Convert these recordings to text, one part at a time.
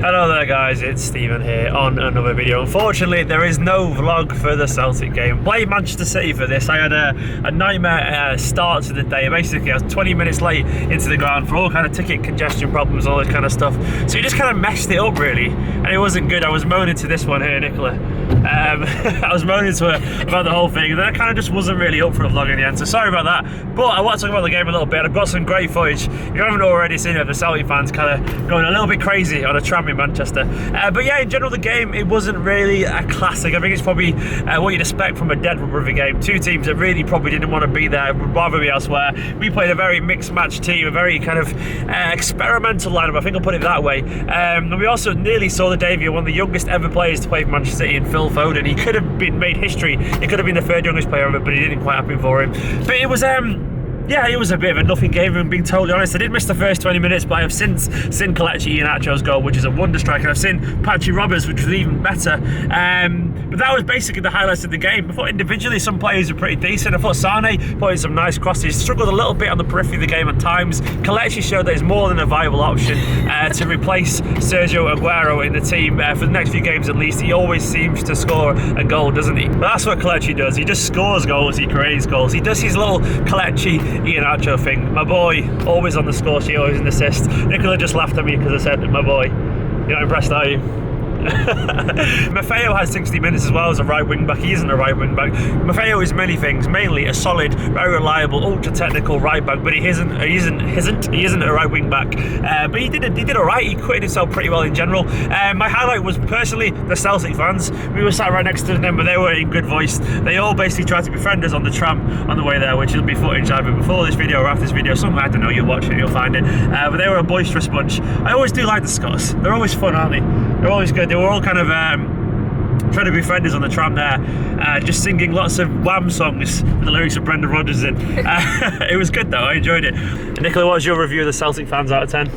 Hello there guys, it's Stephen here on another video. Unfortunately, there is no vlog for the Celtic game. Played Manchester City for this. I had a nightmare start to the day. Basically, I was 20 minutes late into the ground for all kind of ticket congestion problems, all this kind of stuff. So you just kind of messed it up really, and it wasn't good. I was moaning to this one here, Nicola. I was moaning to her about the whole thing, and then I kind of just wasn't really up for a vlog in the end, so sorry about that. But I want to talk about the game a little bit. I've got some great footage. If you haven't already seen it, the Celtic fans kind of going a little bit crazy on a tram in Manchester. But yeah, in general, the game, it wasn't really a classic. I think it's probably what you'd expect from a dead rubber game. Two teams that really probably didn't want to be there, would rather be elsewhere. We played a very mixed match team, a very kind of experimental lineup, I think I'll put it that way. And we also nearly saw the debut of one of the youngest ever players to play for Manchester City in Phil Foden. He could have made history. He could have been the third youngest player ever, but it didn't quite happen for him. But it was yeah, it was a bit of a nothing game, and being totally honest, I did miss the first 20 minutes, but I have since seen Kelechi Iheanacho's goal, which is a wonder strike, and I've seen Patrick Roberts, which was even better. But that was basically the highlights of the game. I thought individually some players were pretty decent. I thought Sane put in some nice crosses, struggled a little bit on the periphery of the game at times. Kelechi showed that he's more than a viable option to replace Sergio Aguero in the team for the next few games at least. He always seems to score a goal, doesn't he? But that's what Kelechi does. He just scores goals, he creates goals. He does his little Kelechi Iheanacho thing. My boy, always on the score sheet, always an assist. Nicola just laughed at me because I said, my boy. You're not impressed, are you? Maffeo has 60 minutes as well as a right wing back. He isn't a right wing back. Maffeo is many things, mainly a solid, very reliable, ultra technical right back, but he isn't a right wing back. But he did all right. He acquitted himself pretty well in general. My highlight was personally the Celtic fans. We were sat right next to them, but they were in good voice. They all basically tried to befriend us on the tram on the way there, which will be footage either before this video or after this video. Somewhere, I don't know, you'll watch it, you'll find it. But they were a boisterous bunch. I always do like the Scots. They're always fun, aren't they? They're always good. They were all kind of trying to befriend us on the tram there, just singing lots of Wham songs with the lyrics of Brendan Rodgers in. It was good though, I enjoyed it. Nicola, what was your review of the Celtic fans out of 10?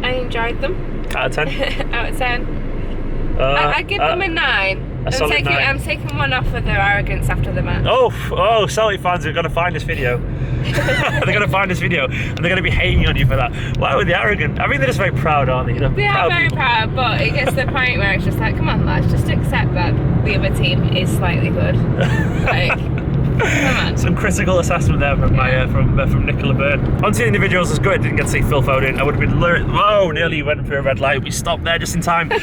I enjoyed them. Out of 10? Out of 10. I give them a 9. I'm taking one off for their arrogance after the match. Oh, Celtic fans are going to find this video. They're going to find this video and they're going to be hating on you for that. Why were they arrogant? I think they're just very proud, aren't they? You know, they are very proud, but it gets to the point where it's just like, come on lads, just accept that the other team is slightly good. Like, come on. Some critical assessment there from from Nicola Byrne. On to the individuals, it's good. Didn't get to see Phil Foden. I would have been nearly went through a red light. We stopped there just in time. Phil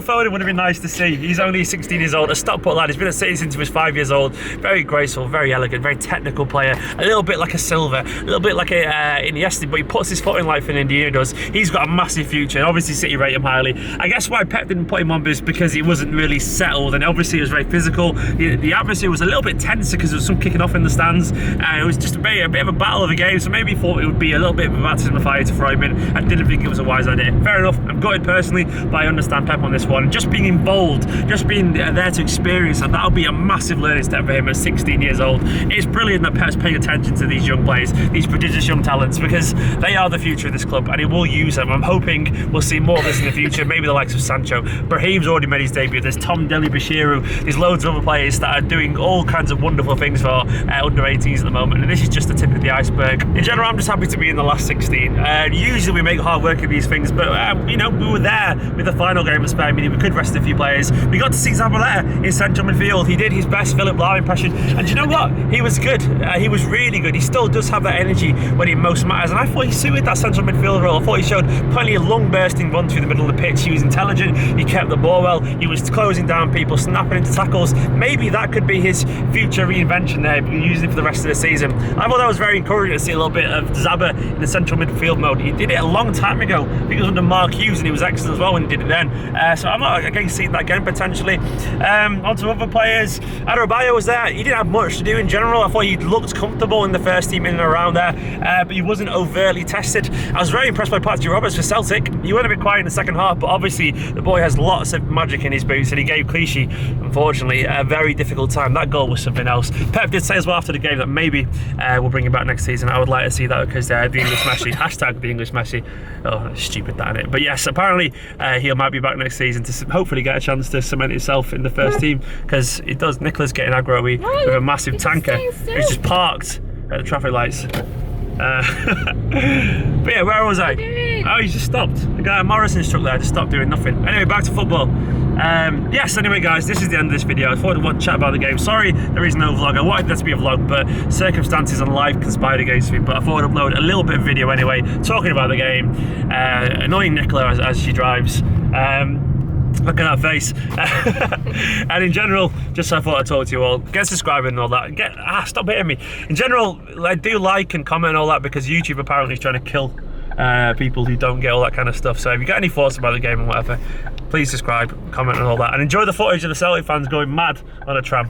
Foden would have been nice to see. He's only 16 years old, a stock-put lad. He's been at City since he was 5 years old. Very graceful, very elegant, very technical player. A little bit like a Silva, a little bit like a Esteemed, but he puts his foot in like Fernandinho does. He's got a massive future, and obviously City rate him highly. I guess why Pep didn't put him on is because he wasn't really settled, and obviously he was very physical. The atmosphere was a little bit tense because there was some kicking off in the stands. It was just a bit of a battle of the game, so maybe he thought it would be a little bit of a baptism of fire to throw him in. I didn't think it was a wise idea. Fair enough, I'm gutted personally, but I understand Pep on this one. Just being involved, just being there to experience, and that'll be a massive learning step for him at 16 years old. It's brilliant that Pep's paying attention to these young players, these prodigious young talents, because they are the future of this club, and he will use them. I'm hoping we'll see more of this in the future, maybe the likes of Sancho. Brahim's already made his debut. There's Tom Dele-Bashiru, there's loads of other players that are doing all kinds of wonderful things for under 18s at the moment, and this is just the tip of the iceberg. In general, I'm just happy to be in the last 16. Usually we make hard work of these things, but you know, we were there with the final game of Spain, meaning we could rest a few players. We got to see Zabaleta in central midfield. He did his best Philip Lahm impression, and do you know what? He was good. He was really good. He still does have that energy when it most matters, and I thought he suited that central midfield role. I thought he showed plenty of long bursting runs through the middle of the pitch. He was intelligent. He kept the ball well. He was closing down people, snapping into tackles. Maybe that could be his future reinvention there, using it for the rest of the season. I thought that was very encouraging to see a little bit of Zaba in the central midfield mode. He did it a long time ago. I think it was under Mark Hughes, and he was excellent as well when he did it then. So I'm not against seeing that again potentially. On to other players. Adebayo was there. He didn't have much to do in general. I thought he looked comfortable in the first team in and around there, but he wasn't overtly tested. I was very impressed by Patrick Roberts for Celtic. He went a bit quiet in the second half, but obviously the boy has lots of magic in his boots, and he gave Clichy, unfortunately, a very difficult time. That goal was something else. Pep did say as well after the game that maybe we'll bring him back next season. I would like to see that because the English Messi, hashtag the English Messi. Oh, stupid that, isn't it? But yes, apparently he might be back next season to hopefully get a chance to cement himself in the first team, because it does. Nicola's getting aggro with a massive tanker who's just parked at the traffic lights. But yeah, where was I? Oh, you just stopped. The guy at Morrison struck there, just stopped doing nothing. Anyway, back to football. Yes, anyway guys, this is the end of this video. I thought I'd want to chat about the game. Sorry there is no vlog. I wanted there to be a vlog, but circumstances and life conspired against me. But I thought I'd upload a little bit of video anyway, talking about the game, annoying Nicola as she drives. Look at that face. And in general, just so I thought I'd talk to you all, get subscribing and all that. Stop hitting me. In general, do like and comment and all that, because YouTube apparently is trying to kill people who don't get all that kind of stuff. So if you got any thoughts about the game and whatever, please subscribe, comment and all that, and enjoy the footage of the Celtic fans going mad on a tram.